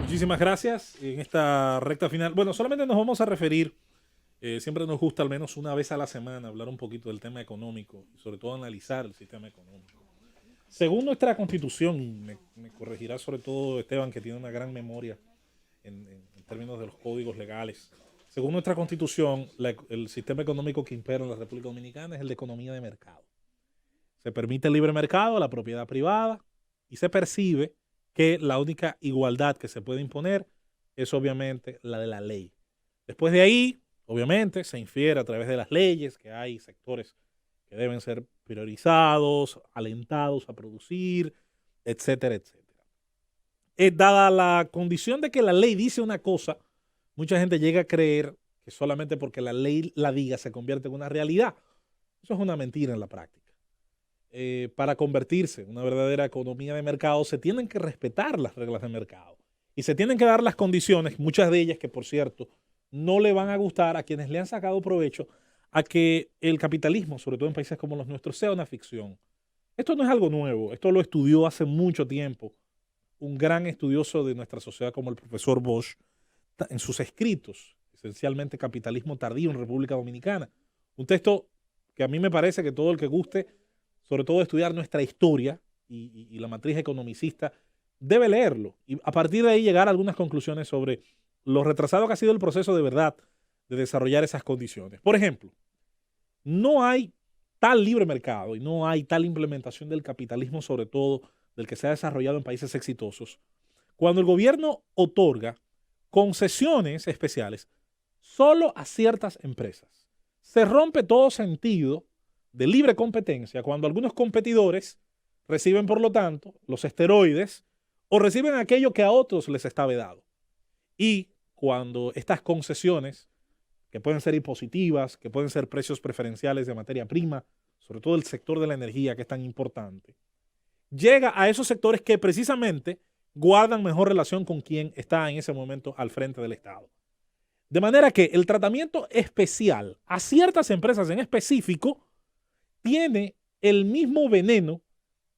Muchísimas gracias. En esta recta final, bueno, solamente nos vamos a referir, siempre nos gusta al menos una vez a la semana hablar un poquito del tema económico y sobre todo analizar el sistema económico. Según nuestra constitución, y me corregirá sobre todo Esteban, que tiene una gran memoria en términos de los códigos legales. Según nuestra constitución, el sistema económico que impera en la República Dominicana es el de economía de mercado. Se permite el libre mercado, la propiedad privada, y se percibe que la única igualdad que se puede imponer es obviamente la de la ley. Después de ahí, obviamente, se infiere a través de las leyes que hay sectores que deben ser priorizados, alentados a producir, etcétera, etcétera. Dada la condición de que la ley dice una cosa, mucha gente llega a creer que solamente porque la ley la diga se convierte en una realidad. Eso es una mentira en la práctica. Para convertirse en una verdadera economía de mercado, se tienen que respetar las reglas de mercado y se tienen que dar las condiciones, muchas de ellas que, por cierto, no le van a gustar a quienes le han sacado provecho a que el capitalismo, sobre todo en países como los nuestros, sea una ficción. Esto no es algo nuevo, esto lo estudió hace mucho tiempo un gran estudioso de nuestra sociedad como el profesor Bosch en sus escritos, esencialmente Capitalismo Tardío en República Dominicana. Un texto que a mí me parece que todo el que guste, sobre todo estudiar nuestra historia y la matriz economicista, debe leerlo y a partir de ahí llegar a algunas conclusiones sobre lo retrasado que ha sido el proceso de verdad de desarrollar esas condiciones. Por ejemplo, no hay tal libre mercado y no hay tal implementación del capitalismo, sobre todo del que se ha desarrollado en países exitosos, cuando el gobierno otorga concesiones especiales solo a ciertas empresas. Se rompe todo sentido de libre competencia cuando algunos competidores reciben, por lo tanto, los esteroides o reciben aquello que a otros les está vedado. Y cuando estas concesiones, que pueden ser impositivas, que pueden ser precios preferenciales de materia prima, sobre todo el sector de la energía que es tan importante, llega a esos sectores que precisamente guardan mejor relación con quien está en ese momento al frente del Estado. De manera que el tratamiento especial a ciertas empresas en específico tiene el mismo veneno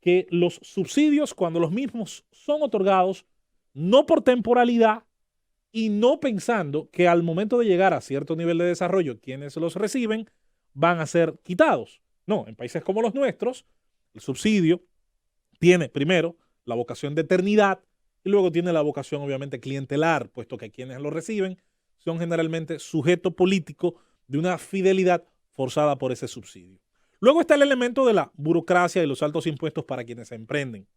que los subsidios cuando los mismos son otorgados no por temporalidad y no pensando que al momento de llegar a cierto nivel de desarrollo quienes los reciben van a ser quitados. No, en países como los nuestros, el subsidio tiene primero la vocación de eternidad y luego tiene la vocación obviamente clientelar, puesto que quienes lo reciben son generalmente sujeto político de una fidelidad forzada por ese subsidio. Luego está el elemento de la burocracia y los altos impuestos para quienes se emprenden.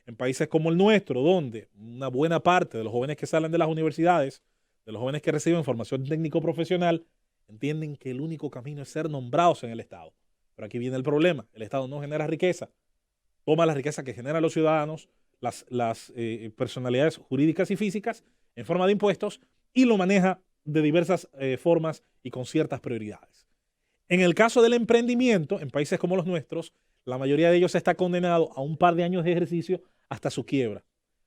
En países como el nuestro, donde una buena parte de los jóvenes que salen de las universidades, de los jóvenes que reciben formación técnico-profesional, entienden que el único camino es ser nombrados en el Estado. Pero aquí viene el problema. El Estado no genera riqueza. Toma la riqueza que generan los ciudadanos, las personalidades jurídicas y físicas en forma de impuestos y lo maneja de diversas formas y con ciertas prioridades. En el caso del emprendimiento, en países como los nuestros, la mayoría de ellos está condenado a un par de años de ejercicio hasta su quiebra,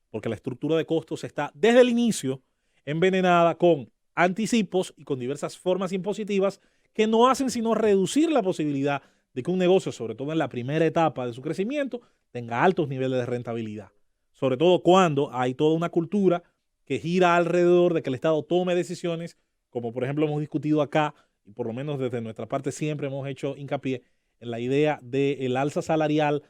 porque la estructura de costos está desde el inicio envenenada con anticipos y con diversas formas impositivas que no hacen sino reducir la posibilidad de que un negocio, sobre todo en la primera etapa de su crecimiento, tenga altos niveles de rentabilidad. Sobre todo cuando hay toda una cultura que gira alrededor de que el Estado tome decisiones, como por ejemplo hemos discutido acá, y por lo menos desde nuestra parte siempre hemos hecho hincapié en la idea del alza salarial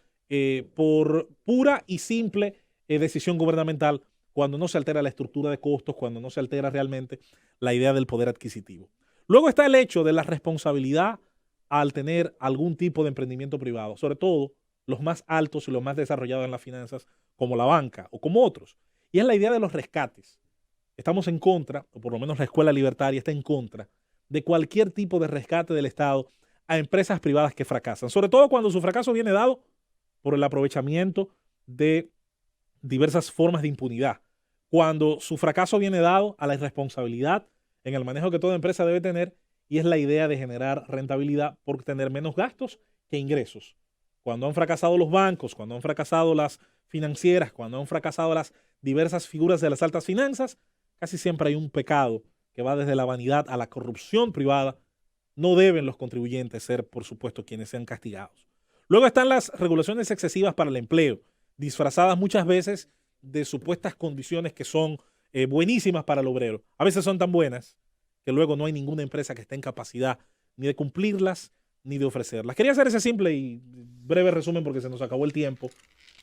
por pura y simple decisión gubernamental, cuando no se altera la estructura de costos, cuando no se altera realmente la idea del poder adquisitivo. Luego está el hecho de la responsabilidad al tener algún tipo de emprendimiento privado, sobre todo los más altos y los más desarrollados en las finanzas, como la banca o como otros. Y es la idea de los rescates. Estamos en contra, o por lo menos la Escuela Libertaria está en contra, de cualquier tipo de rescate del Estado a empresas privadas que fracasan, sobre todo cuando su fracaso viene dado por el aprovechamiento de diversas formas de impunidad, cuando su fracaso viene dado a la irresponsabilidad en el manejo que toda empresa debe tener, y es la idea de generar rentabilidad por tener menos gastos que ingresos. Cuando han fracasado los bancos, cuando han fracasado las financieras, cuando han fracasado las diversas figuras de las altas finanzas, casi siempre hay un pecado que va desde la vanidad a la corrupción privada. No deben los contribuyentes ser, por supuesto, quienes sean castigados. Luego están las regulaciones excesivas para el empleo, disfrazadas muchas veces de supuestas condiciones que son buenísimas para el obrero. A veces son tan buenas que luego no hay ninguna empresa que esté en capacidad ni de cumplirlas ni de ofrecerlas. Quería hacer ese simple y breve resumen porque se nos acabó el tiempo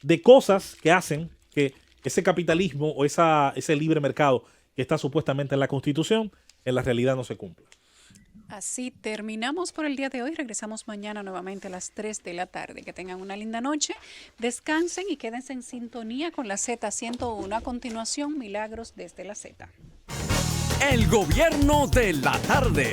de cosas que hacen que ese capitalismo o ese libre mercado que está supuestamente en la Constitución en la realidad no se cumpla. Así terminamos por el día de hoy. Regresamos mañana nuevamente a las 3 de la tarde. Que tengan una linda noche, descansen y quédense en sintonía con la Z101. A continuación, Milagros desde la Z. El gobierno de la tarde.